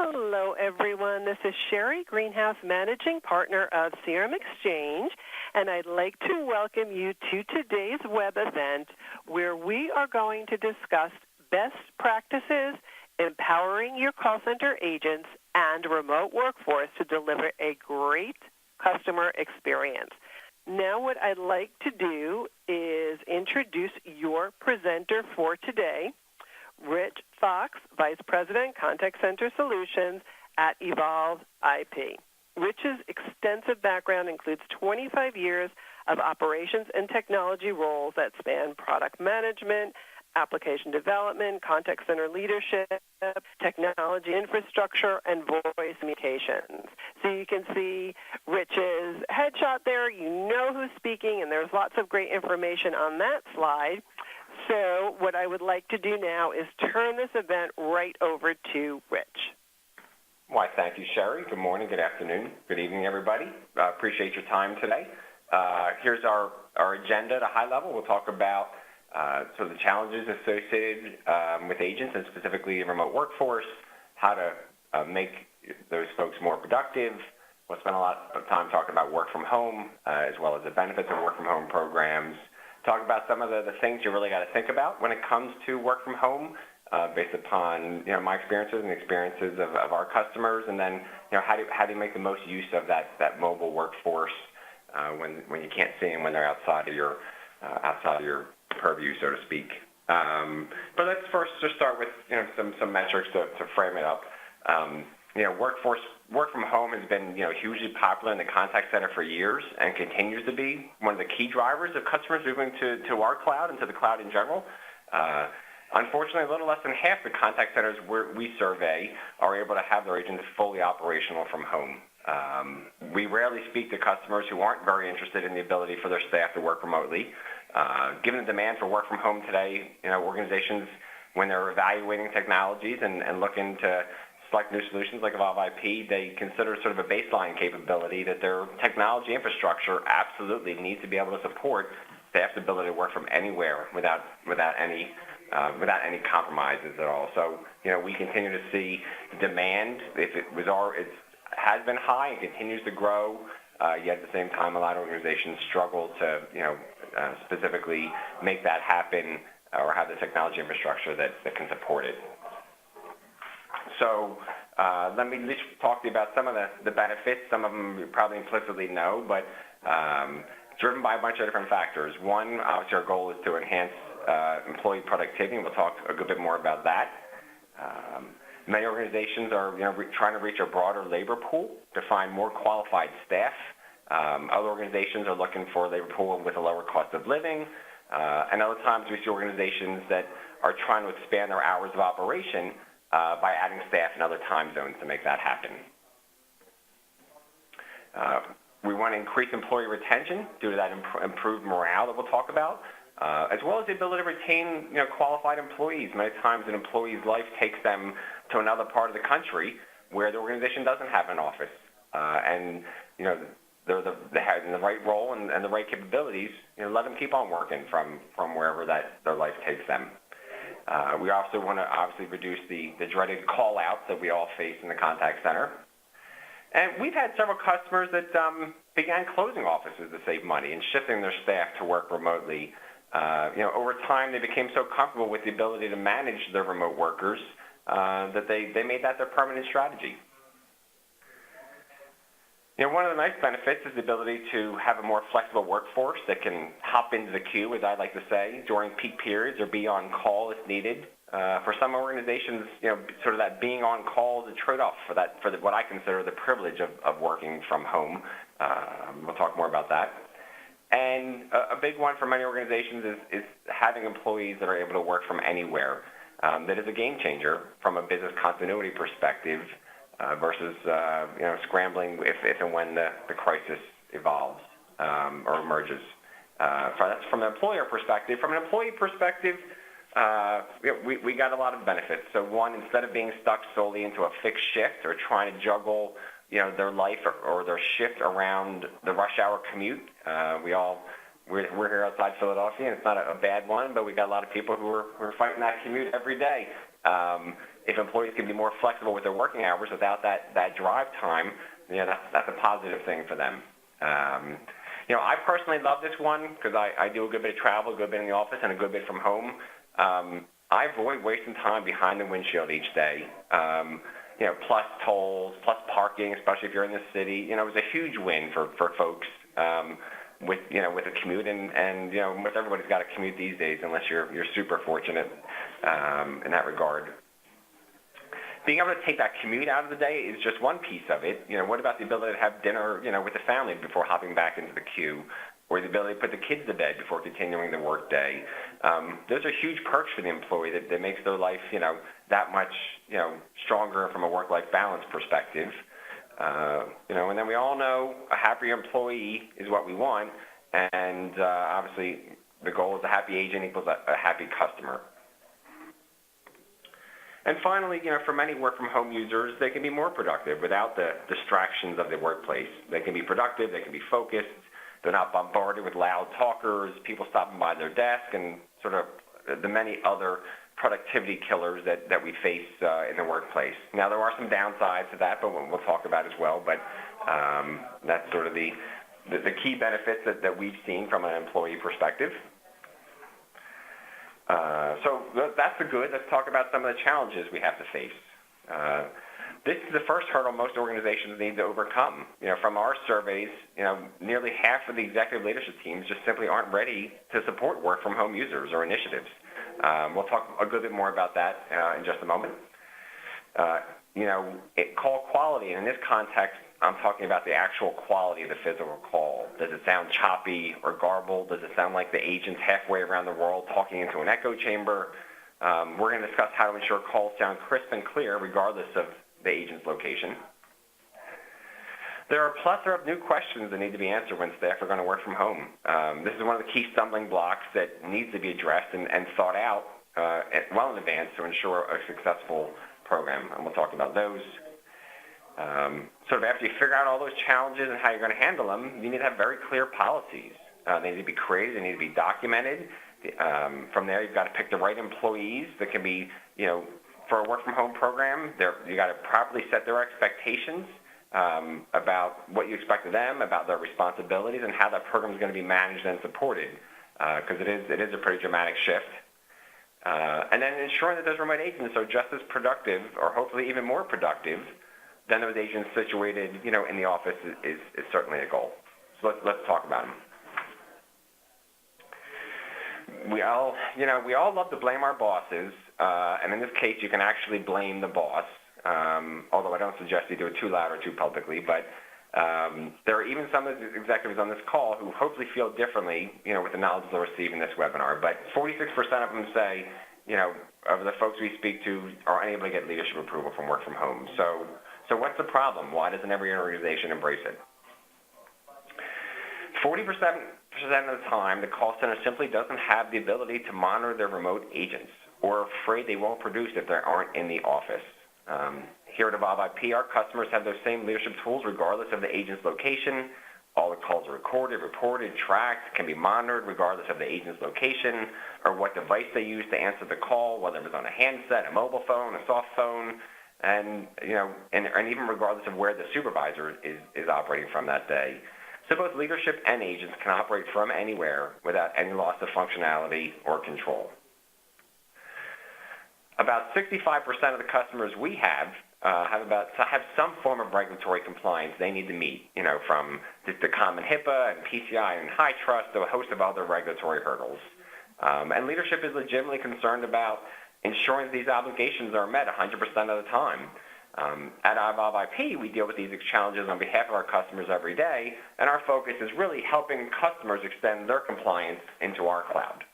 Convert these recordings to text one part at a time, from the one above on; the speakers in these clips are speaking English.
Hello, everyone. This is Sherry Greenhouse, Managing Partner of Serum Exchange, and I'd like to welcome you to today's web event where we are going to discuss best practices empowering your call center agents and remote workforce to deliver a great customer experience. Now what I'd like to do is introduce your presenter for today, Rich Fox, Vice President, Contact Center Solutions at Evolve IP. Rich's extensive background includes 25 years of operations and technology roles that span product management, application development, contact center leadership, technology infrastructure, and voice communications. So you can see Rich's headshot there. You know who's speaking, and there's lots of great information on that slide. So what I would like to do now is turn this event right over to Rich. Why, thank you, Sherry. Good morning, good afternoon, good evening, everybody. Appreciate your time today. Here's our agenda at a high level. We'll talk about sort of the challenges associated with agents and specifically the remote workforce, how to make those folks more productive. We'll spend a lot of time talking about work from home, as well as the benefits of work from home programs. Talk about some of the things you really got to think about when it comes to work from home, based upon my experiences and the experiences of our customers, and then how do you make the most use of that mobile workforce when you can't see them, when they're outside of your purview, so to speak. But let's first just start with some metrics to frame it up. Work from home has been hugely popular in the contact center for years and continues to be one of the key drivers of customers moving to our cloud and to the cloud in general. Unfortunately, a little less than half the contact centers we survey are able to have their agents fully operational from home. We rarely speak to customers who aren't very interested in the ability for their staff to work remotely. Given the demand for work from home today, organizations, when they're evaluating technologies and looking to select new solutions like Evolve IP, they consider sort of a baseline capability that their technology infrastructure absolutely needs to be able to support staff's ability to work from anywhere without any compromises at all. So we continue to see demand. It has been high and continues to grow. Yet at the same time, a lot of organizations struggle to specifically make that happen or have the technology infrastructure that can support it. So let me at least talk to you about some of the benefits. Some of them you probably implicitly know, but driven by a bunch of different factors. One, obviously our goal is to enhance employee productivity, and we'll talk a good bit more about that. Many organizations are trying to reach a broader labor pool to find more qualified staff. Other organizations are looking for a labor pool with a lower cost of living. And other times we see organizations that are trying to expand their hours of operation by adding staff in other time zones to make that happen. We want to increase employee retention due to that improved morale that we'll talk about, as well as the ability to retain qualified employees. Many times an employee's life takes them to another part of the country where the organization doesn't have an office, and they have the right role and the right capabilities. Let them keep on working from wherever their life takes them. We also want to obviously reduce the dreaded call-outs that we all face in the contact center. And we've had several customers that began closing offices to save money and shifting their staff to work remotely. Over time, they became so comfortable with the ability to manage their remote workers that they made that their permanent strategy. One of the nice benefits is the ability to have a more flexible workforce that can hop into the queue, as I like to say, during peak periods or be on call if needed. For some organizations, sort of that being on call is a trade-off for what I consider the privilege of working from home. We'll talk more about that. And a big one for many organizations is having employees that are able to work from anywhere. That is a game changer from a business continuity perspective versus scrambling if and when the crisis evolves or emerges. That's from an employer perspective. From an employee perspective, we got a lot of benefits. So one, instead of being stuck solely into a fixed shift or trying to juggle their life or their shift around the rush hour commute, we're here outside Philadelphia, and it's not a bad one, but we got a lot of people who are fighting that commute every day. if employees can be more flexible with their working hours without that drive time, that's a positive thing for them. I personally love this one because I do a good bit of travel, a good bit in the office, and a good bit from home. I avoid wasting time behind the windshield each day. Plus tolls, plus parking, especially if you're in the city. It was a huge win for folks with a commute, and most everybody's got a commute these days, unless you're super fortunate in that regard. Being able to take that commute out of the day is just one piece of it. What about the ability to have dinner, with the family before hopping back into the queue, or the ability to put the kids to bed before continuing the work day? Those are huge perks for the employee that makes their life, that much, stronger from a work-life balance perspective. And then we all know a happier employee is what we want, and obviously the goal is a happy agent equals a happy customer. And finally, for many work-from-home users, they can be more productive without the distractions of the workplace. They can be productive, they can be focused, they're not bombarded with loud talkers, people stopping by their desk, and sort of the many other productivity killers that we face in the workplace. Now, there are some downsides to that, but we'll talk about as well, but that's sort of the key benefits that we've seen from an employee perspective. So that's the good. Let's talk about some of the challenges we have to face. This is the first hurdle most organizations need to overcome. From our surveys, nearly half of the executive leadership teams just simply aren't ready to support work-from-home users or initiatives. We'll talk a good bit more about that in just a moment. Call quality, and in this context, I'm talking about the actual quality of the physical call. Does it sound choppy or garbled? Does it sound like the agent's halfway around the world talking into an echo chamber? We're going to discuss how to ensure calls sound crisp and clear regardless of the agent's location. There are a plethora of new questions that need to be answered when staff are going to work from home. This is one of the key stumbling blocks that needs to be addressed and thought out well in advance to ensure a successful program, and we'll talk about those. Sort of after you figure out all those challenges and how you're going to handle them, you need to have very clear policies. They need to be created, they need to be documented. From there, you've got to pick the right employees that can be, for a work-from-home program, you got to properly set their expectations about what you expect of them, about their responsibilities, and how that program is going to be managed and supported, because it is a pretty dramatic shift. And then ensuring that those remote agents are just as productive, or hopefully even more productive, than those agents situated, in the office is certainly a goal. So let's talk about them. We all love to blame our bosses, and in this case, you can actually blame the boss. Although I don't suggest you do it too loud or too publicly, but there are even some of the executives on this call who hopefully feel differently, with the knowledge they'll receive in this webinar. But 46% of them say, of the folks we speak to are unable to get leadership approval from work from home. So what's the problem? Why doesn't every organization embrace it? 40% of the time, the call center simply doesn't have the ability to monitor their remote agents, or are afraid they won't produce if they aren't in the office. Here at Evolve IP, our customers have those same leadership tools regardless of the agent's location. All the calls are recorded, reported, tracked, can be monitored regardless of the agent's location or what device they use to answer the call, whether it was on a handset, a mobile phone, a soft phone, and even regardless of where the supervisor is operating from that day. So both leadership and agents can operate from anywhere without any loss of functionality or control. About 65% of the customers we have have some form of regulatory compliance they need to meet, from the common HIPAA and PCI and high trust to a host of other regulatory hurdles. And leadership is legitimately concerned about ensuring that these obligations are met 100% of the time. At Evolve IP, we deal with these challenges on behalf of our customers every day, and our focus is really helping customers extend their compliance into our cloud.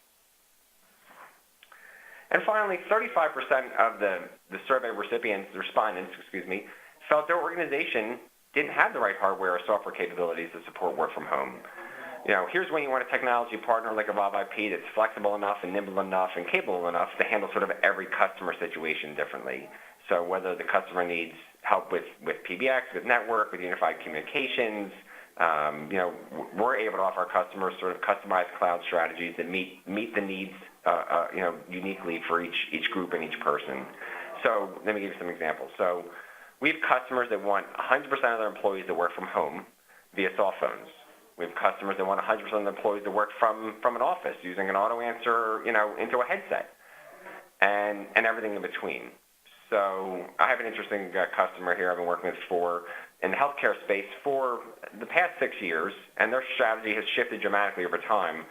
And finally, 35% of the survey respondents, felt their organization didn't have the right hardware or software capabilities to support work from home. Here's when you want a technology partner like Evolve IP that's flexible enough and nimble enough and capable enough to handle sort of every customer situation differently. So whether the customer needs help with PBX, with network, with unified communications, we're able to offer our customers sort of customized cloud strategies that meet the needs, uniquely for each group and each person. So let me give you some examples. So we have customers that want 100% of their employees to work from home via cell phones. We have customers that want 100% of their employees to work from an office using an auto answer, into a headset, and everything in between. So I have an interesting customer here I've been working with in the healthcare space for the past 6 years, and their strategy has shifted dramatically over time,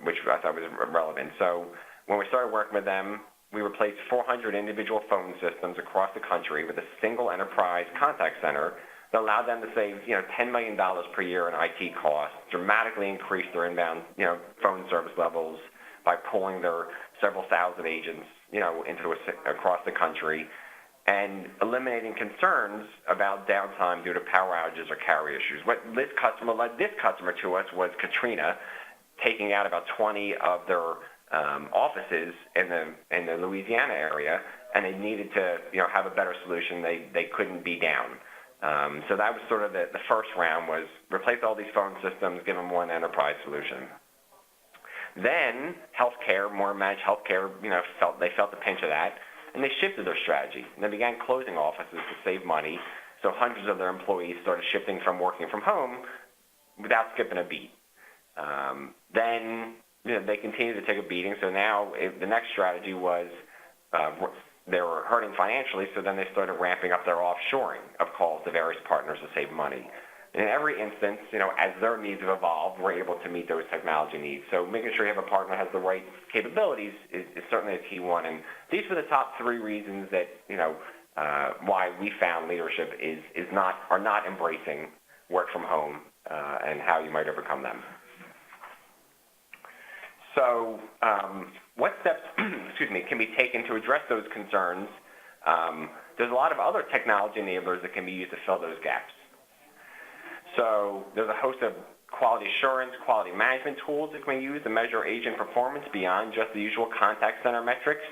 which I thought was relevant. So when we started working with them, we replaced 400 individual phone systems across the country with a single enterprise contact center that allowed them to save, $10 million per year in IT costs, dramatically increase their inbound, phone service levels by pulling their several thousand agents, across the country, and eliminating concerns about downtime due to power outages or carrier issues. What this customer led this customer to us was Katrina, taking out about 20 of their offices in the Louisiana area, and they needed to have a better solution. They couldn't be down. So that was sort of the first round, was replace all these phone systems, give them one enterprise solution. Then healthcare, more managed healthcare, they felt the pinch of that, and they shifted their strategy. And they began closing offices to save money. So hundreds of their employees started shifting from working from home without skipping a beat. Then they continued to take a beating. So now the next strategy was they were hurting financially. So then they started ramping up their offshoring of calls to various partners to save money. In every instance, as their needs have evolved, we're able to meet those technology needs. So making sure you have a partner that has the right capabilities is certainly a key one. And these are the top three reasons that, why we found leadership are not embracing work from home and how you might overcome them. So what steps, can be taken to address those concerns? There's a lot of other technology enablers that can be used to fill those gaps. So there's a host of quality assurance, quality management tools that can be used to measure agent performance beyond just the usual contact center metrics.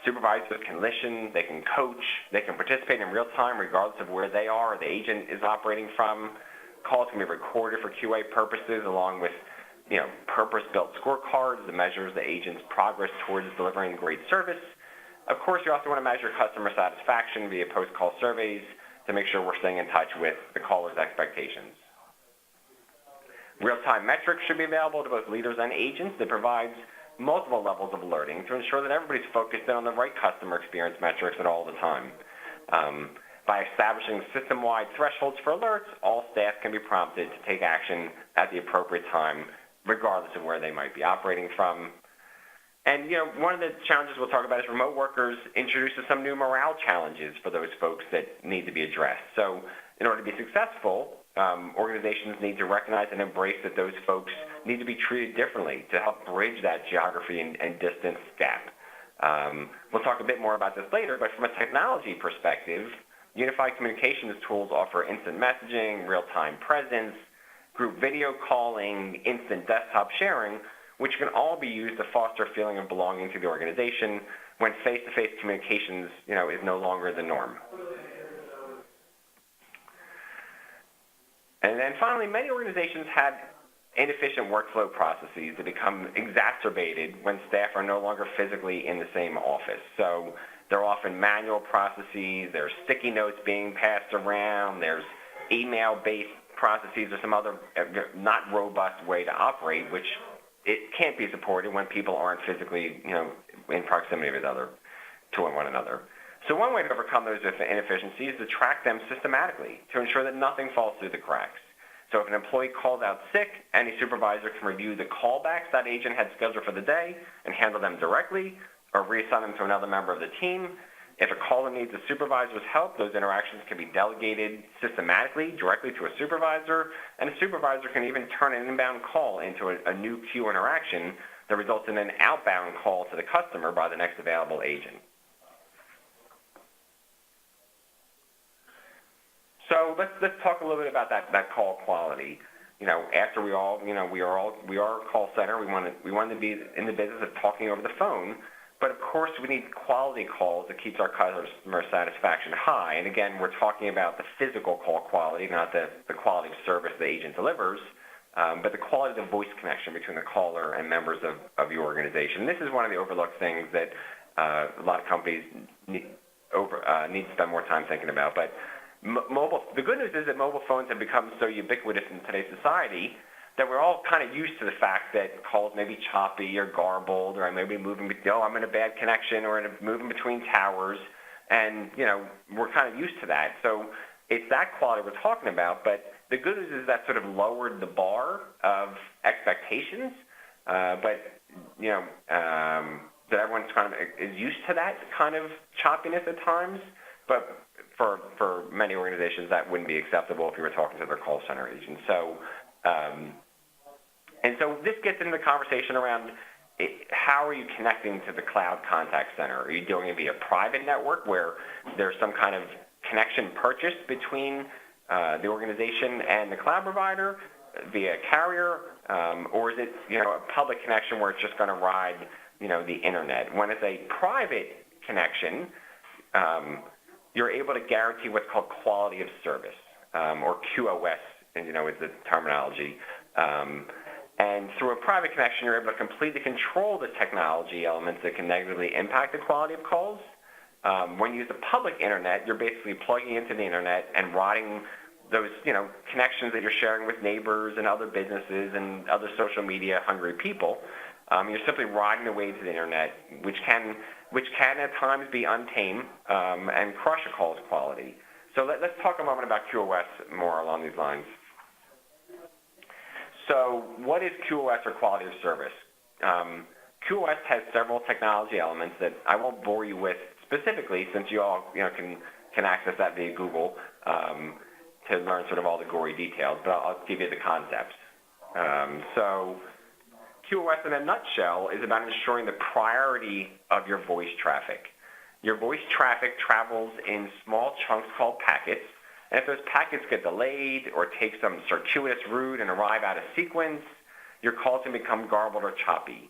Supervisors can listen, they can coach, they can participate in real time regardless of where they are or the agent is operating from. Calls can be recorded for QA purposes along with purpose-built scorecards that measures the agent's progress towards delivering great service. Of course, you also want to measure customer satisfaction via post-call surveys to make sure we're staying in touch with the caller's expectations. Real-time metrics should be available to both leaders and agents that provides multiple levels of alerting to ensure that everybody's focused in on the right customer experience metrics at all the time. By establishing system-wide thresholds for alerts, all staff can be prompted to take action at the appropriate time, regardless of where they might be operating from. And, one of the challenges we'll talk about is remote workers introduces some new morale challenges for those folks that need to be addressed. So in order to be successful, organizations need to recognize and embrace that those folks need to be treated differently to help bridge that geography and distance gap. We'll talk a bit more about this later, but from a technology perspective, unified communications tools offer instant messaging, real-time presence, group video calling, instant desktop sharing, which can all be used to foster a feeling of belonging to the organization when face-to-face communications, is no longer the norm. And then finally, many organizations have inefficient workflow processes that become exacerbated when staff are no longer physically in the same office. So they're often manual processes, there's sticky notes being passed around, there's email-based processes or some other not robust way to operate, which it can't be supported when people aren't physically, in proximity to one another. So one way to overcome those inefficiencies is to track them systematically to ensure that nothing falls through the cracks. So if an employee calls out sick, any supervisor can review the callbacks that agent had scheduled for the day and handle them directly or reassign them to another member of the team. If a caller needs a supervisor's help, those interactions can be delegated systematically directly to a supervisor, and a supervisor can even turn an inbound call into a new queue interaction that results in an outbound call to the customer by the next available agent. So let's talk a little bit about that call quality. After we are a call center, we want to be in the business of talking over the phone. But of course, we need quality calls that keeps our customer satisfaction high. And again, we're talking about the physical call quality, not the quality of service the agent delivers, but the quality of the voice connection between the caller and members of your organization. This is one of the overlooked things that a lot of companies need to spend more time thinking about. But the good news is that mobile phones have become so ubiquitous in today's society that we're all kind of used to the fact that calls may be choppy or garbled, or I may be moving, I'm in a bad connection, or moving between towers, and we're kind of used to that. So it's that quality we're talking about. But the good news is that sort of lowered the bar of expectations, that everyone's kind of is used to that kind of choppiness at times. But for many organizations, that wouldn't be acceptable if you were talking to their call center agent. So. And so this gets into the conversation around how are you connecting to the cloud contact center? Are you doing it via private network where there's some kind of connection purchased between the organization and the cloud provider via carrier, or is it a public connection where it's just going to ride the internet? When it's a private connection, you're able to guarantee what's called quality of service, or QoS, is the terminology. And through a private connection, you're able to completely control the technology elements that can negatively impact the quality of calls. When you use the public internet, you're basically plugging into the internet and routing those, connections that you're sharing with neighbors and other businesses and other social media hungry people. You're simply riding the waves of the internet, which can at times be untamed and crush a call's quality. So let's talk a moment about QoS more along these lines. So what is QoS, or quality of service? QoS has several technology elements that I won't bore you with specifically, since you all can access that via Google to learn sort of all the gory details, but I'll give you the concepts. So QoS in a nutshell is about ensuring the priority of your voice traffic. Your voice traffic travels in small chunks called packets. And if those packets get delayed or take some circuitous route and arrive out of sequence, your calls can become garbled or choppy.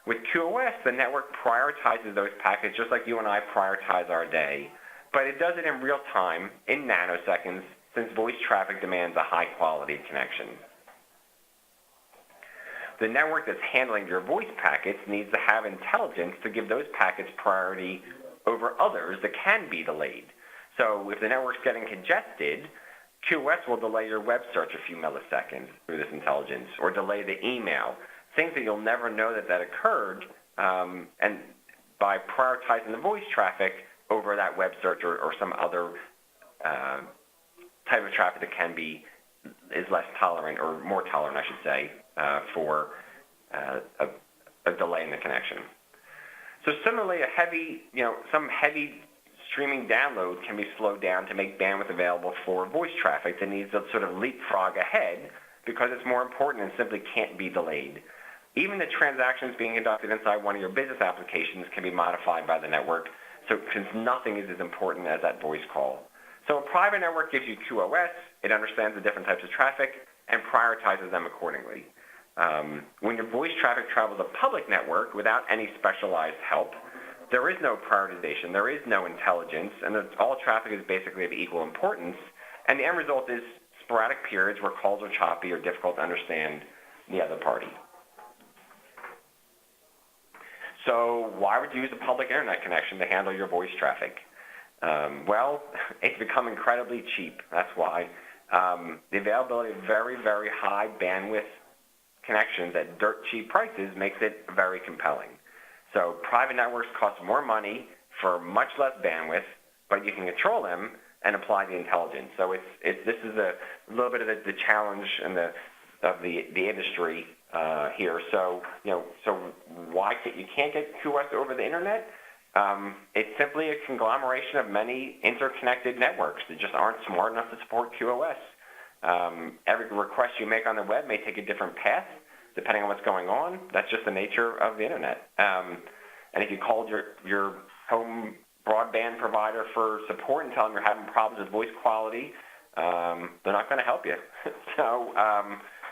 With QoS, the network prioritizes those packets just like you and I prioritize our day, but it does it in real time, in nanoseconds, since voice traffic demands a high-quality connection. The network that's handling your voice packets needs to have intelligence to give those packets priority over others that can be delayed. So if the network's getting congested, QoS will delay your web search a few milliseconds through this intelligence, or delay the email, things that you'll never know that occurred, and by prioritizing the voice traffic over that web search or some other type of traffic that is less tolerant, or more tolerant, I should say, for a delay in the connection. So similarly, some heavy streaming download can be slowed down to make bandwidth available for voice traffic that needs to sort of leapfrog ahead because it's more important and simply can't be delayed. Even the transactions being conducted inside one of your business applications can be modified by the network, since nothing is as important as that voice call. So a private network gives you QoS, it understands the different types of traffic, and prioritizes them accordingly. When your voice traffic travels a public network without any specialized help, there is no prioritization, there is no intelligence, and all traffic is basically of equal importance, and the end result is sporadic periods where calls are choppy or difficult to understand the other party. So why would you use a public internet connection to handle your voice traffic? Well, it's become incredibly cheap, that's why. The availability of very, very high bandwidth connections at dirt cheap prices makes it very compelling. So private networks cost more money for much less bandwidth, but you can control them and apply the intelligence. So this is a little bit of the challenge of the industry here. So why you can't get QoS over the internet? It's simply a conglomeration of many interconnected networks that just aren't smart enough to support QoS. Every request you make on the web may take a different path depending on what's going on. That's just the nature of the internet. And if you called your home broadband provider for support and tell them you're having problems with voice quality, they're not going to help you. So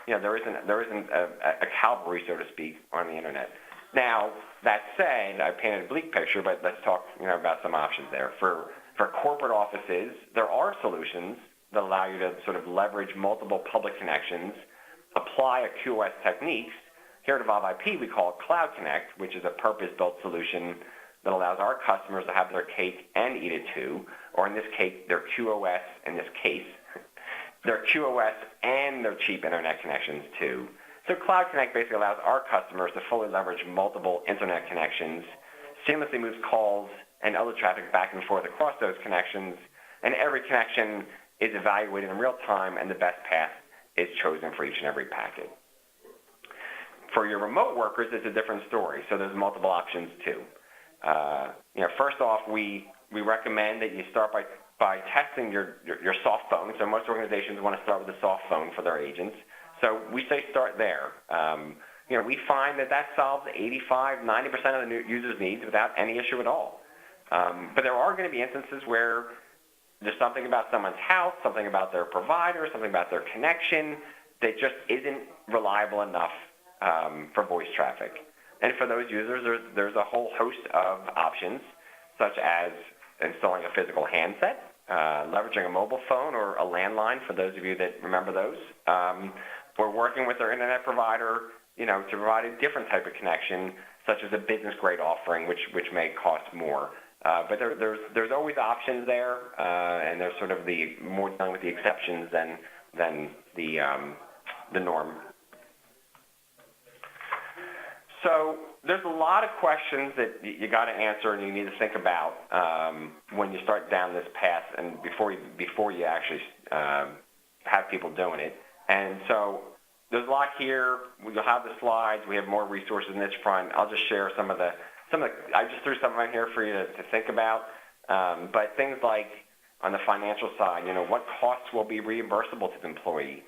there isn't a cavalry, so to speak, on the internet. Now, that said, I painted a bleak picture, but let's talk about some options there. For corporate offices, there are solutions that allow you to sort of leverage multiple public connections, apply a QoS techniques. Here at Evolve IP, we call it Cloud Connect, which is a purpose-built solution that allows our customers to have their cake and eat it too, or in this case, their QoS, in this case, their QoS and their cheap internet connections too. So Cloud Connect basically allows our customers to fully leverage multiple internet connections, seamlessly moves calls and other traffic back and forth across those connections, and every connection is evaluated in real time, and the best path is chosen for each and every packet. For your remote workers, it's a different story, so there's multiple options too. First off, we recommend that you start by testing your soft phone. So most organizations want to start with a soft phone for their agents. So we say start there. We find that solves 85, 90% of the new users' needs without any issue at all. But there are going to be instances where there's something about someone's house, something about their provider, something about their connection that just isn't reliable enough for voice traffic. And for those users, there's a whole host of options, such as installing a physical handset, leveraging a mobile phone or a landline, for those of you that remember those, or working with their internet provider, to provide a different type of connection, such as a business-grade offering, which may cost more. But there's always options there, and there's sort of the more done with the exceptions than the norm. So there's a lot of questions that you got to answer and you need to think about when you start down this path, and before you actually have people doing it. And so there's a lot here. We'll have the slides. We have more resources in this front. I'll just share some of the. I just threw some in here for you to think about. But things like on the financial side, what costs will be reimbursable to the employee?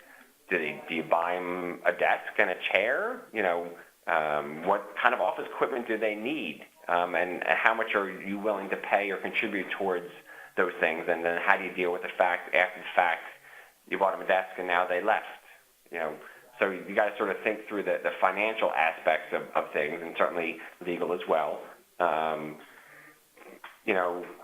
Do you buy them a desk and a chair? What kind of office equipment do they need? And how much are you willing to pay or contribute towards those things? And then how do you deal with the fact, after the fact, you bought them a desk and now they left? So you got to sort of think through the financial aspects of things, and certainly legal as well.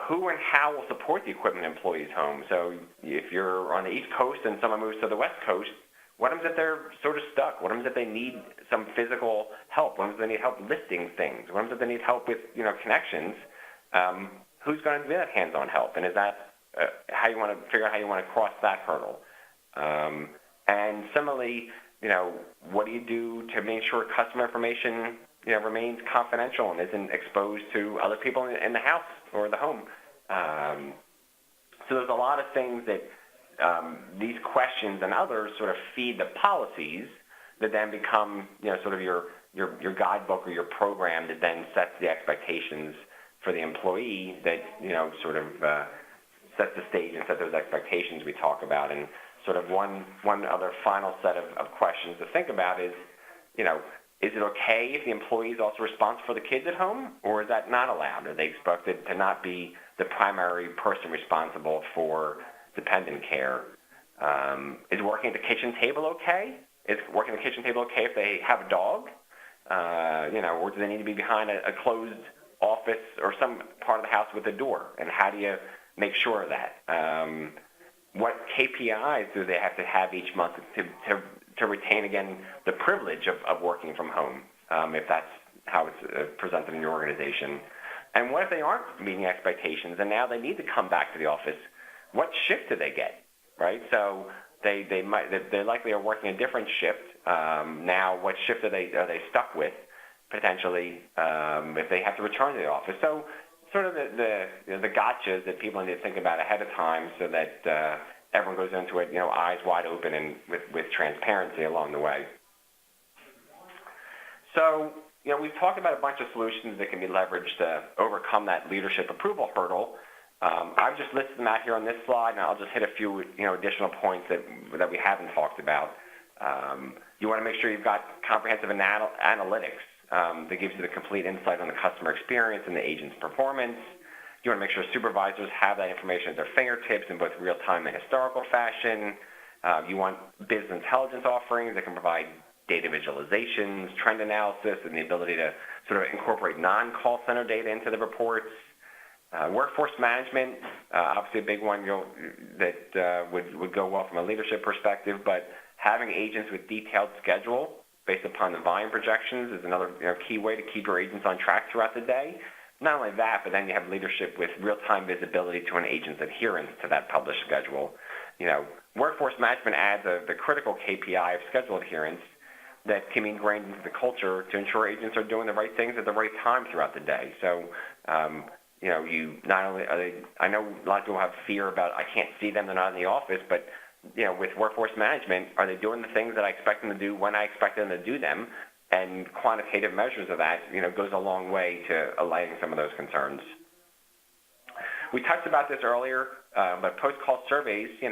Who and how will support the equipment employees' home? So if you're on the East Coast and someone moves to the West Coast, what happens if they're sort of stuck? What happens if they need some physical help? What happens if they need help listing things? What happens if they need help with connections? Who's going to do that hands-on help? And is that how you want to figure out how you want to cross that hurdle? And similarly, what do you do to make sure customer information remains confidential and isn't exposed to other people in the house or the home? So there's a lot of things that these questions and others sort of feed the policies that then become sort of your guidebook or your program that then sets the expectations for the employee that sort of sets the stage and sets those expectations we talk about. And sort of one other final set of questions to think about is, is it okay if the employee is also responsible for the kids at home, or is that not allowed? Are they expected to not be the primary person responsible for dependent care? Is working at the kitchen table okay? Is working at the kitchen table okay if they have a dog? Or do they need to be behind a closed office or some part of the house with a door? And how do you make sure of that? What KPIs do they have to have each month to retain, again, the privilege of working from home, if that's how it's presented in your organization? And what if they aren't meeting expectations and now they need to come back to the office? What shift do they get, right? So they likely are working a different shift. Now, what shift are they stuck with, potentially, if they have to return to the office? So sort of the gotchas that people need to think about ahead of time so that everyone goes into it, eyes wide open and with transparency along the way. So, we've talked about a bunch of solutions that can be leveraged to overcome that leadership approval hurdle. I've just listed them out here on this slide, and I'll just hit a few, additional points that we haven't talked about. You want to make sure you've got comprehensive analytics that gives you the complete insight on the customer experience and the agent's performance. You want to make sure supervisors have that information at their fingertips in both real-time and historical fashion. You want business intelligence offerings that can provide data visualizations, trend analysis, and the ability to sort of incorporate non-call center data into the reports. Workforce management, obviously a big one that would go well from a leadership perspective, but having agents with detailed schedule based upon the volume projections is another key way to keep your agents on track throughout the day. not only that, but then you have leadership with real-time visibility to an agent's adherence to that published schedule. Workforce management adds the critical KPI of schedule adherence that can be ingrained into the culture to ensure agents are doing the right things at the right time throughout the day. So, you not only I know a lot of people have fear about I can't see them, they're not in the office, but with workforce management, are they doing the things that I expect them to do when I expect them to do them? And quantitative measures of that, goes a long way to allaying some of those concerns. We touched about this earlier, but post-call surveys, you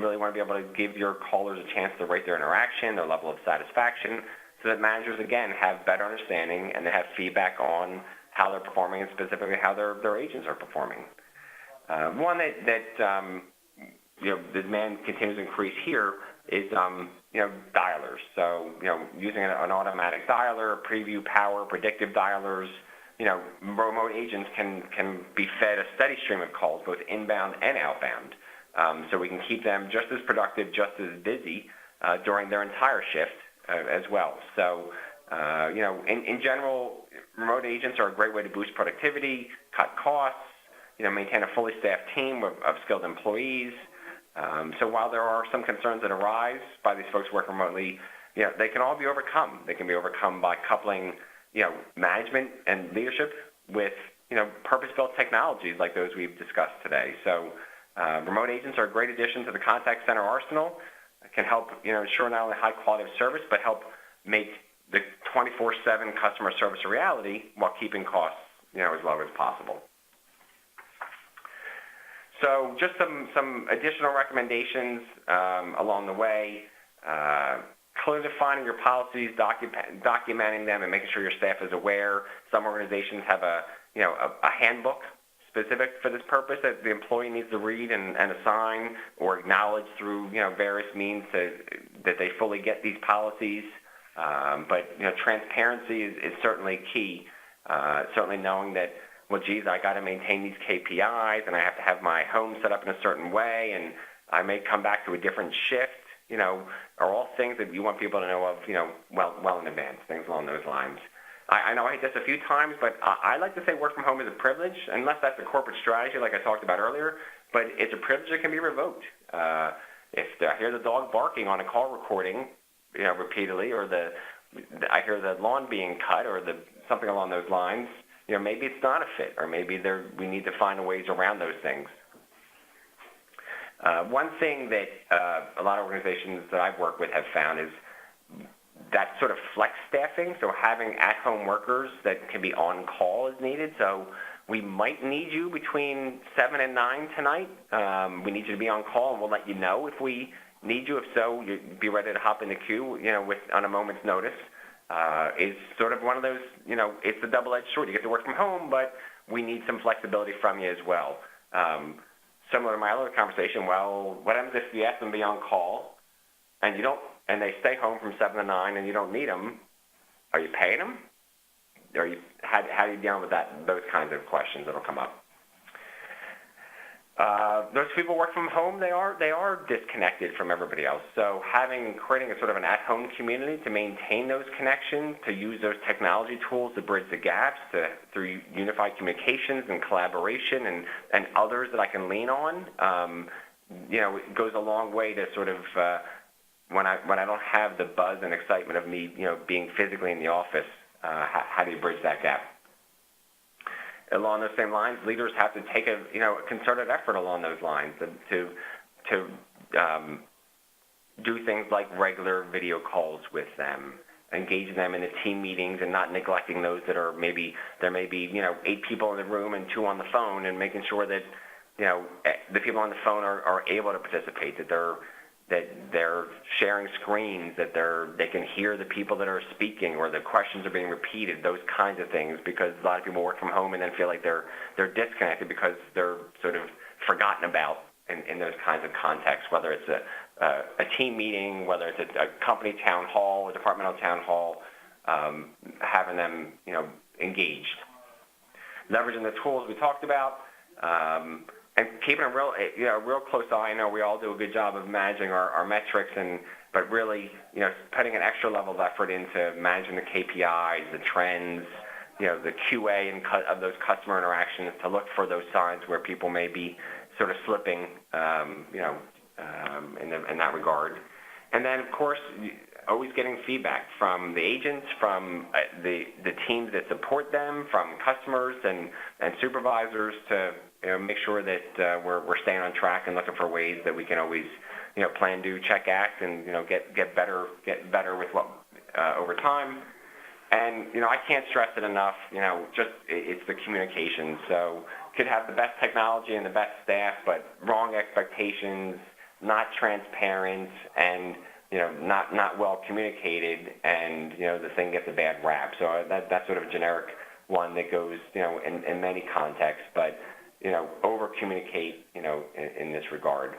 really want to be able to give your callers a chance to rate their interaction, their level of satisfaction, so that managers, again, have better understanding and they have feedback on how they're performing and specifically how their agents are performing. One that the demand continues to increase here is, dialers. So, using an automatic dialer, preview power, predictive dialers, remote agents can be fed a steady stream of calls, both inbound and outbound. So we can keep them just as productive, just as busy during their entire shift as well. So, in general, remote agents are a great way to boost productivity, cut costs, maintain a fully staffed team of skilled employees. So while there are some concerns that arise by these folks working remotely, they can all be overcome. They can be overcome by coupling, management and leadership with, purpose-built technologies like those we've discussed today. So remote agents are a great addition to the contact center arsenal. It can help, ensure not only high quality of service, but help make the 24/7 customer service a reality while keeping costs, as low as possible. So just some additional recommendations along the way. Clearly defining your policies, documenting them, and making sure your staff is aware. Some organizations have a handbook specific for this purpose that the employee needs to read and assign or acknowledge through various means that they fully get these policies. But transparency is certainly key. Certainly knowing that, well, geez, I got to maintain these KPIs, and I have to have my home set up in a certain way, and I may come back to a different shift. Are all things that you want people to know of, well in advance. Things along those lines. I know I hit this a few times, but I like to say work from home is a privilege, unless that's a corporate strategy like I talked about earlier, but it's a privilege that can be revoked. If I hear the dog barking on a call recording, repeatedly, or I hear the lawn being cut or something along those lines, maybe it's not a fit, or maybe we need to find ways around those things. One thing that a lot of organizations that I've worked with have found is that sort of flex staffing, so having at-home workers that can be on call as needed. So we might need you between 7 and 9 tonight. We need you to be on call, and we'll let you know if we need you. If so, you'd be ready to hop in the queue, on a moment's notice. Is sort of one of those, it's a double-edged sword. You get to work from home, but we need some flexibility from you as well. Similar to my other conversation, well, what happens if you ask them to be on call and and they stay home from 7 to 9 and you don't need them? Are you paying them? How are you dealing with those kinds of questions that'll come up? Those people work from home, they are disconnected from everybody else. So creating a sort of an at-home community to maintain those connections, to use those technology tools to bridge the gaps through unified communications and collaboration and others that I can lean on, it goes a long way to sort of, when I don't have the buzz and excitement of me, being physically in the office, how do you bridge that gap? Along those same lines, leaders have to take a concerted effort along those lines to do things like regular video calls with them, engaging them in the team meetings and not neglecting those that are there may be 8 people in the room and 2 on the phone, and making sure that the people on the phone are able to participate, that they're sharing screens, that they can hear the people that are speaking, or the questions are being repeated, those kinds of things, because a lot of people work from home and then feel like they're disconnected because they're sort of forgotten about in those kinds of contexts, whether it's a team meeting, whether it's a company town hall, a departmental town hall, having them engaged. Leveraging the tools we talked about, and keeping a real close eye. I know we all do a good job of managing our metrics, but really, putting an extra level of effort into managing the KPIs, the trends, the QA of those customer interactions to look for those signs where people may be sort of slipping, in that regard. And then, of course, always getting feedback from the agents, from the teams that support them, from customers and supervisors to make sure that we're staying on track and looking for ways that we can always plan, do, check, act, and get better with what over time. And I can't stress it enough. Just it's the communication. So could have the best technology and the best staff, but wrong expectations, not transparent, and not well communicated, and the thing gets a bad rap. So that's sort of a generic one that goes in many contexts, but over communicate in this regard.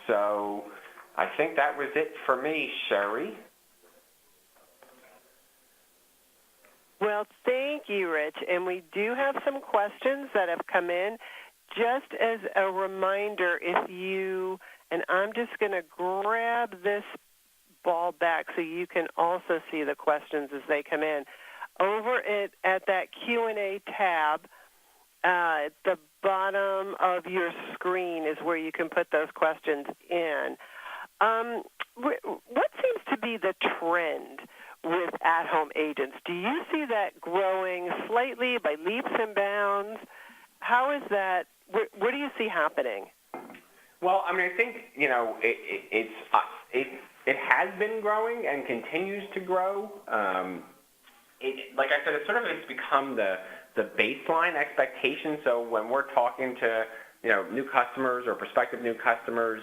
So I think that was it for me, Sherry. Well, thank you, Rich. And we do have some questions that have come in. Just as a reminder, and I'm just going to grab this ball back so you can also see the questions as they come in. Over at that Q&A tab, at the bottom of your screen is where you can put those questions in. What seems to be the trend with at-home agents? Do you see that growing slightly by leaps and bounds? How is that? What do you see happening? Well, I think it has been growing and continues to grow. Like I said, it's become the baseline expectation. So when we're talking to new customers or prospective new customers,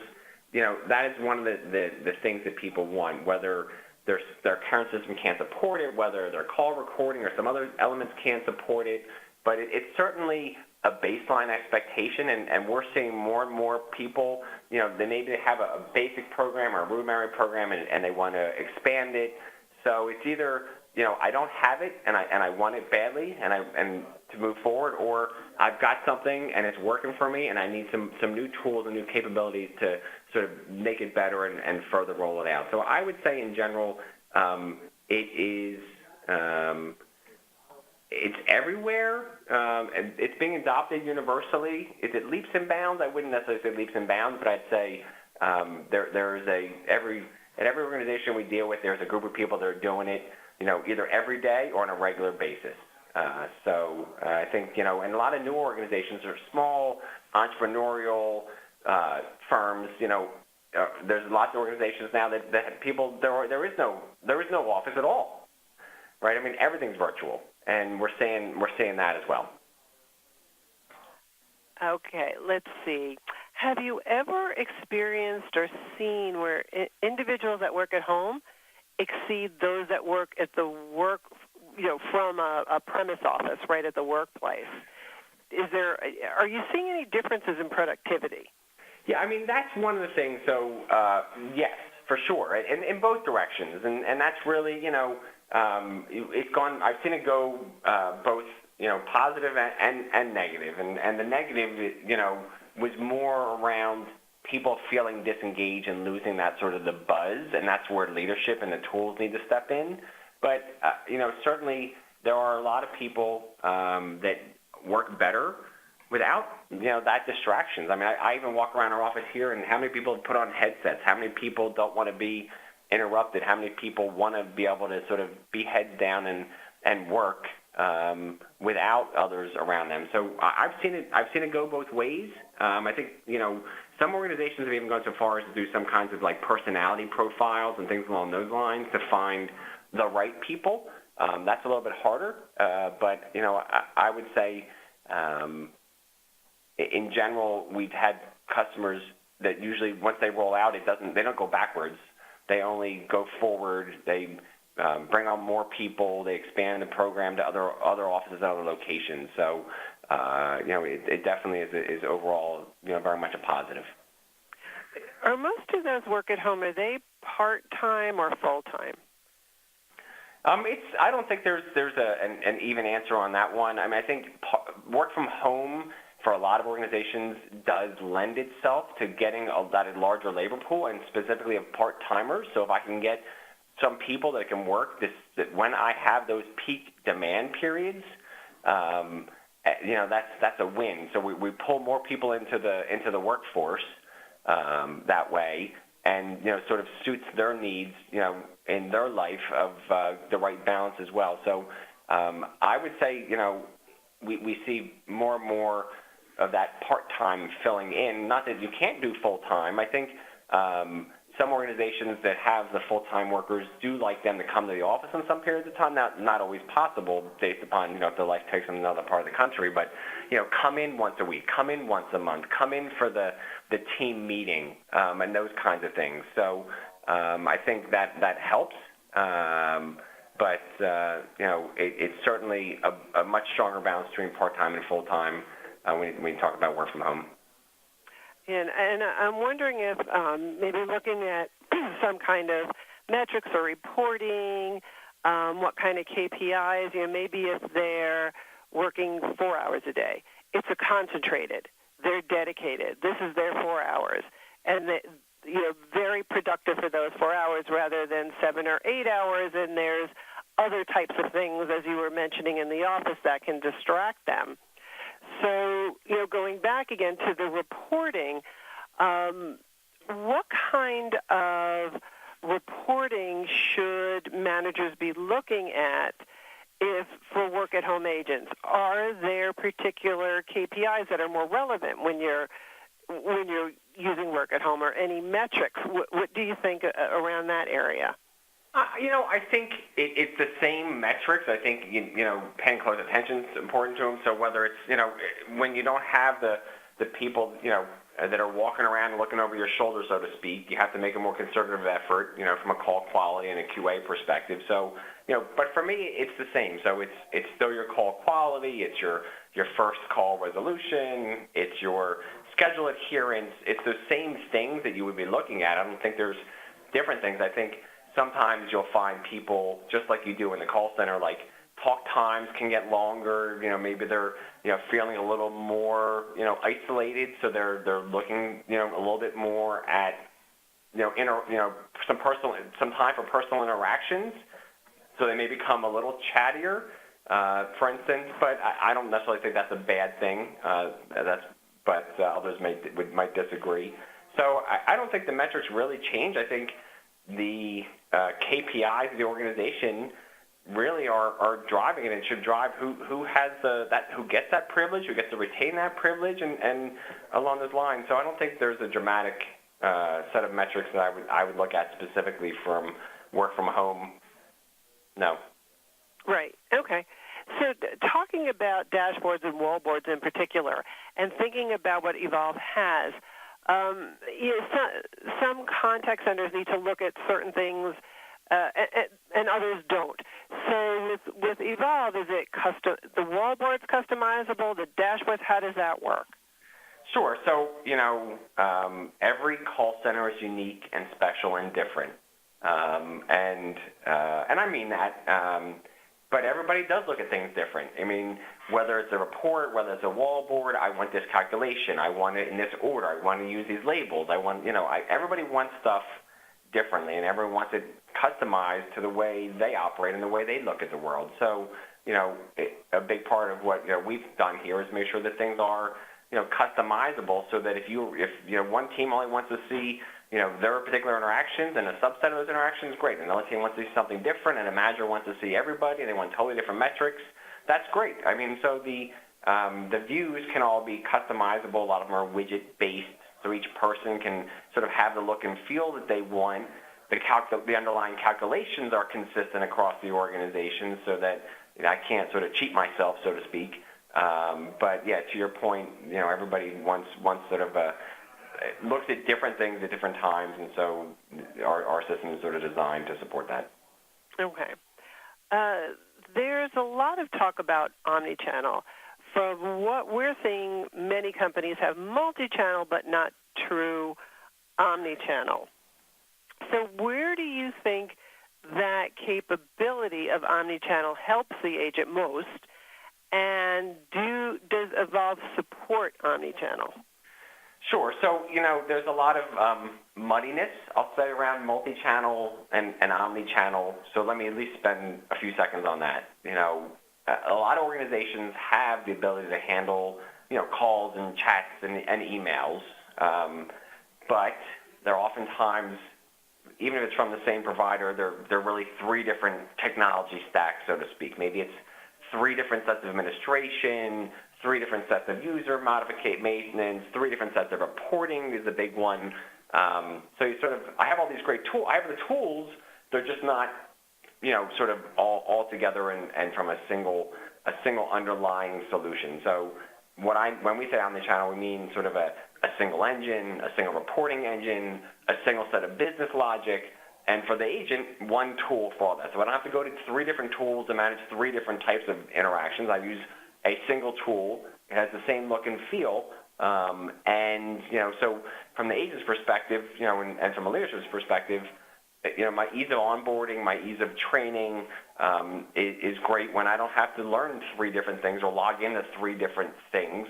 that is one of the things that people want, whether their current system can't support it, whether their call recording or some other elements can't support it. But it's certainly a baseline expectation, and we're seeing more and more people, they maybe have a basic program or a rudimentary program, and they want to expand it. So it's either, I don't have it, and I want it badly, and to move forward, or I've got something, and it's working for me, and I need some new tools and new capabilities to sort of make it better and further roll it out. So I would say, in general, it is... it's everywhere, and it's being adopted universally. Is it leaps and bounds? I wouldn't necessarily say leaps and bounds, but I'd say at every organization we deal with, there's a group of people that are doing it, either every day or on a regular basis. So I think, and a lot of new organizations are small, entrepreneurial firms. There's lots of organizations now that people there is no office at all, right? Everything's virtual. And we're seeing that as well. Okay, let's see. Have you ever experienced or seen where individuals that work at home exceed those that work at the work, from a premise office, right at the workplace? Are you seeing any differences in productivity? Yeah, that's one of the things. So yes, for sure, in both directions, and that's really it's gone. I've seen it go both, positive and negative. And the negative, was more around people feeling disengaged and losing that sort of the buzz, and that's where leadership and the tools need to step in. But certainly there are a lot of people that work better without that distractions. I even walk around our office here, and how many people put on headsets? How many people don't want to be interrupted? How many people want to be able to sort of be heads down and work without others around them? So I've seen it go both ways. I think some organizations have even gone so far as to do some kinds of like personality profiles and things along those lines to find the right people. That's a little bit harder, but I would say in general we've had customers that usually once they roll out, they don't go backwards. They only go forward. They bring on more people. They expand the program to other offices, other locations. So, it definitely is overall, very much a positive. Are most of those work at home, are they part-time or full-time? I don't think there's an even answer on that one. I think work from home for a lot of organizations does lend itself to getting that larger labor pool, and specifically of part-timers. So if I can get some people that can work that when I have those peak demand periods, that's a win. So we pull more people into the workforce that way, and sort of suits their needs, in their life of the right balance as well. So I would say, we see more and more of that part-time filling in. Not that you can't do full-time. I think some organizations that have the full-time workers do like them to come to the office in some periods of time. Not always possible based upon, if their life takes them to another part of the country. But, come in once a week, come in once a month, come in for the team meeting, and those kinds of things. So I think that helps. But it's certainly a much stronger balance between part-time and full-time when you talk about work from home. And I'm wondering if maybe looking at some kind of metrics or reporting, what kind of KPIs, maybe if they're working 4 hours a day, it's a concentrated, they're dedicated, this is their 4 hours, and very productive for those 4 hours rather than 7 or 8 hours, and there's other types of things, as you were mentioning in the office, that can distract them. So, going back again to the reporting, what kind of reporting should managers be looking at if for work-at-home agents? Are there particular KPIs that are more relevant when you're using work-at-home, or any metrics? What do you think around that area? I think it's the same metrics. I think, paying close attention is important to them. So whether it's, when you don't have the people, that are walking around and looking over your shoulder, so to speak, you have to make a more conservative effort, from a call quality and a QA perspective. So, but for me, it's the same. So it's still your call quality. It's your first call resolution. It's your schedule adherence. It's the same things that you would be looking at. I don't think there's different things. I think sometimes you'll find people, just like you do in the call center, like talk times can get longer. Maybe they're feeling a little more isolated, so they're looking a little bit more at some time for personal interactions. So they may become a little chattier, for instance. But I don't necessarily think that's a bad thing. But others might disagree. So I don't think the metrics really change. I think the KPIs of the organization really are driving it, and should drive who has who gets that privilege, who gets to retain that privilege, and along those lines. So I don't think there's a dramatic set of metrics that I would look at specifically from work from home. No. Right. Okay. So talking about dashboards and wallboards in particular, and thinking about what Evolve has. Some contact centers need to look at certain things, and others don't. So with Evolve, is it the wallboard's customizable, the dashboards? How does that work? Sure. So every call center is unique and special and different, and I mean that. But everybody does look at things different. I mean, whether it's a report, whether it's a wallboard, I want this calculation, I want it in this order, I want to use these labels, everybody wants stuff differently, and everyone wants it customized to the way they operate and the way they look at the world. So, a big part of what we've done here is make sure that things are, customizable, so that if one team only wants to see their particular interactions and a subset of those interactions, great. Another team wants to see something different, and a manager wants to see everybody, and they want totally different metrics. That's great. I mean, so the views can all be customizable. A lot of them are widget-based, so each person can sort of have the look and feel that they want. The underlying calculations are consistent across the organization, so that I can't sort of cheat myself, so to speak. But yeah, to your point, everybody wants sort of looks at different things at different times, and so our system is sort of designed to support that. Okay. There's a lot of talk about Omnichannel. From what we're seeing, many companies have multi-channel but not true Omnichannel. So where do you think that capability of Omnichannel helps the agent most, and does Evolve support Omnichannel? Sure. So, there's a lot of muddiness, I'll say, around multi-channel and omni-channel. So let me at least spend a few seconds on that. A lot of organizations have the ability to handle, calls and chats and emails, but they're oftentimes, even if it's from the same provider, they're really three different technology stacks, so to speak. Maybe it's three different sets of administration, three different sets of user modification maintenance, three different sets of reporting is a big one. So I have all these great tools. I have the tools, they're just not, sort of all together and from a single underlying solution. So when we say omnichannel, we mean sort of a single engine, a single reporting engine, a single set of business logic, and for the agent, one tool for all that. So I don't have to go to three different tools to manage three different types of interactions. I use a single tool. It has the same look and feel. And, so from the agent's perspective, and from a leadership's perspective, my ease of onboarding, my ease of training is great when I don't have to learn three different things or log into three different things.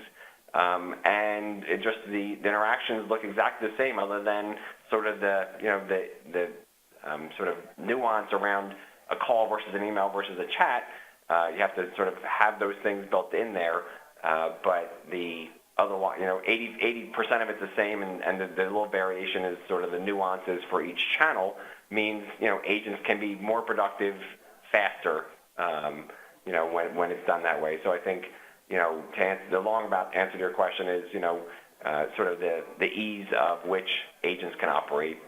And it just the interactions look exactly the same, other than sort of the sort of nuance around a call versus an email versus a chat. You have to sort of have those things built in there, but the otherwise, 80% of it's the same, and the little variation is sort of the nuances for each channel means, agents can be more productive faster, when it's done that way. So I think, to answer the answer to your question is, sort of the ease of which agents can operate,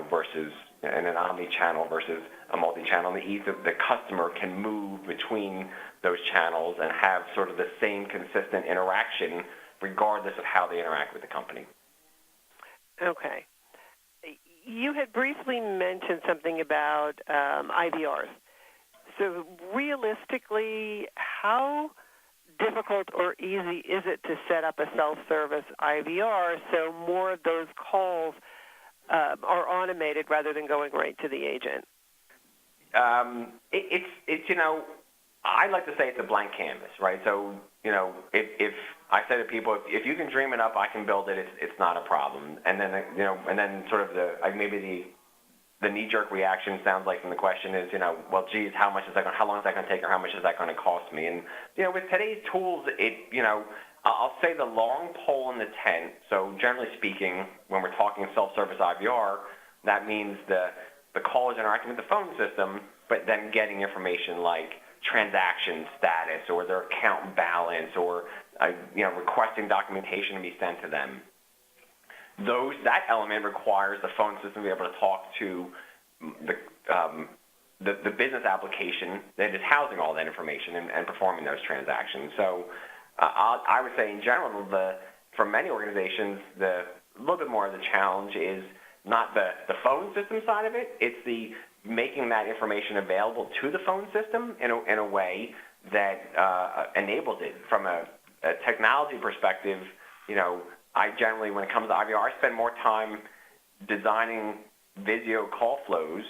versus in an omni-channel versus a multi-channel, and the ease of the customer can move between those channels and have sort of the same consistent interaction regardless of how they interact with the company. Okay. You had briefly mentioned something about IVRs. So realistically, how difficult or easy is it to set up a self-service IVR so more of those calls are automated rather than going right to the agent? I like to say it's a blank canvas, right? So, if I say to people, if you can dream it up, I can build it. It's not a problem. And then, sort of maybe the knee-jerk reaction sounds like from the question is, well, geez, how long is that going to take, or how much is that going to cost me? And with today's tools, I'll say the long pole in the tent. So generally speaking, when we're talking self-service IVR, that means the call is interacting with the phone system, but then getting information like transaction status or their account balance or requesting documentation to be sent to them. That element requires the phone system to be able to talk to the business application that is housing all that information and performing those transactions. So I would say in general, for many organizations, a little bit more of the challenge is not the phone system side of it. It's the making that information available to the phone system in a way that enables it. From a technology perspective, I generally, when it comes to IVR, I spend more time designing Visio call flows.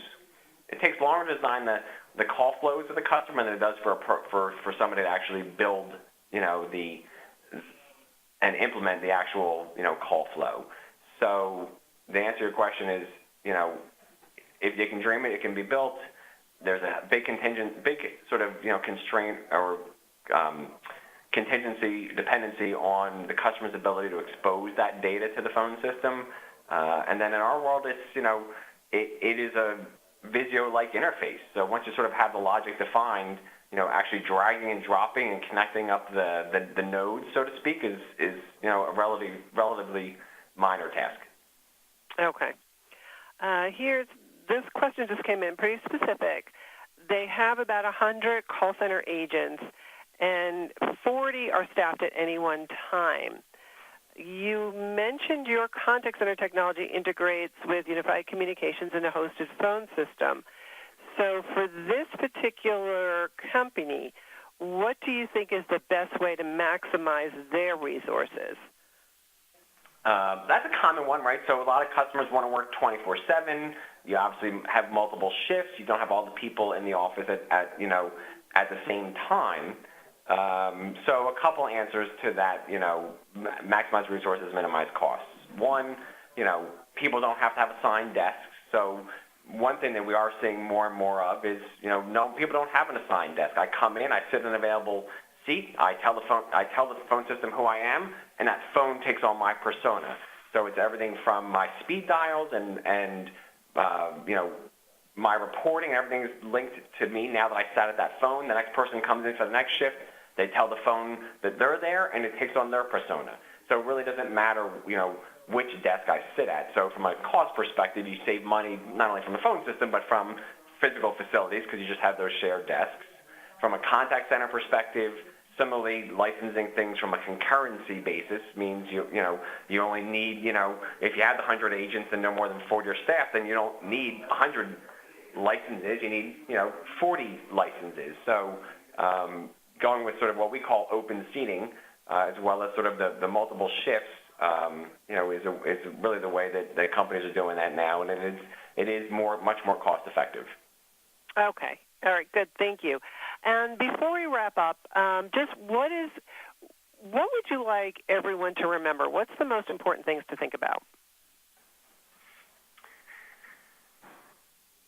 It takes longer to design the call flows of the customer than it does for somebody to actually build, and implement the actual, call flow. So the answer to your question is, if you can dream it, it can be built. There's a big sort of, constraint or dependency on the customer's ability to expose that data to the phone system. And then in our world, it's, it is a Visio-like interface. So once you sort of have the logic defined, actually dragging and dropping and connecting up the nodes, so to speak, is a relatively minor task. Okay. This question just came in pretty specific. They have about 100 call center agents, and 40 are staffed at any one time. You mentioned your contact center technology integrates with unified communications and a hosted phone system. So for this particular company, what do you think is the best way to maximize their resources? That's a common one, right? So a lot of customers want to work 24/7. You obviously have multiple shifts. You don't have all the people in the office at the same time. So a couple answers to that, maximize resources, minimize costs. One, people don't have to have assigned desks. So one thing that we are seeing more and more of is, no, people don't have an assigned desk. I come in, I sit in an available seat, I tell the phone system who I am, and that phone takes on my persona. So it's everything from my speed dials and my reporting, everything is linked to me now that I sat at that phone. The next person comes in for the next shift, they tell the phone that they're there, and it takes on their persona. So it really doesn't matter, which desk I sit at. So from a cost perspective, you save money not only from the phone system, but from physical facilities because you just have those shared desks. From a contact center perspective, similarly, licensing things from a concurrency basis means you only need, if you have 100 agents and no more than 40 staff, then you don't need 100 licenses. You need, 40 licenses. So going with sort of what we call open seating, as well as sort of the multiple shifts, is really the way that companies are doing that now, and it is much more cost effective. Okay. All right. Good. Thank you. And before we wrap up, just what would you like everyone to remember? What's the most important things to think about?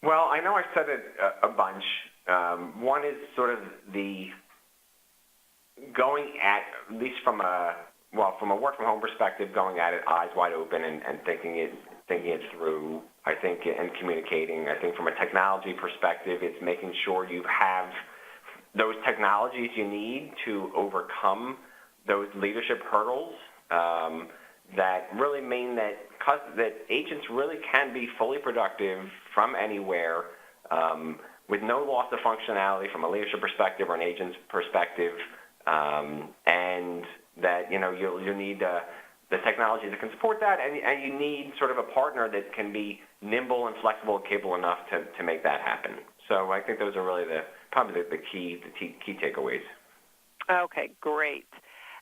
Well, I know I said it a bunch. One is sort of the going at least from a work from home perspective, going at it eyes wide open and thinking it through. I think, and communicating. I think from a technology perspective, it's making sure you have those technologies you need to overcome those leadership hurdles that really mean that agents really can be fully productive from anywhere with no loss of functionality from a leadership perspective or an agent's perspective, and that you'll need the technology that can support that, and you need sort of a partner that can be nimble and flexible and capable enough to make that happen. So I think those are really probably the key takeaways. Okay, great.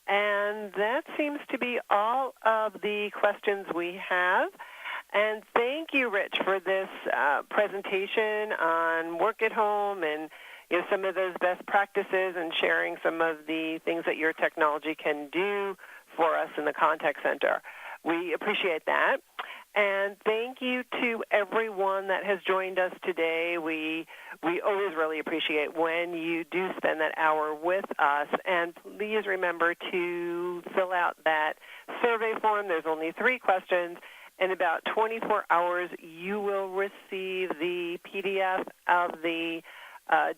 And that seems to be all of the questions we have. And thank you, Rich, for this presentation on work at home and some of those best practices and sharing some of the things that your technology can do for us in the contact center. We appreciate that. And thank you to everyone that has joined us today. We always really appreciate when you do spend that hour with us. And please remember to fill out that survey form. There's only 3 questions. In about 24 hours, you will receive the PDF of the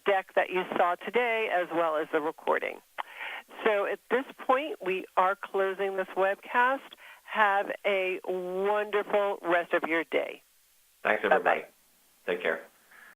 deck that you saw today, as well as the recording. So at this point, we are closing this webcast. Have a wonderful rest of your day. Thanks, everybody. Bye-bye. Take care.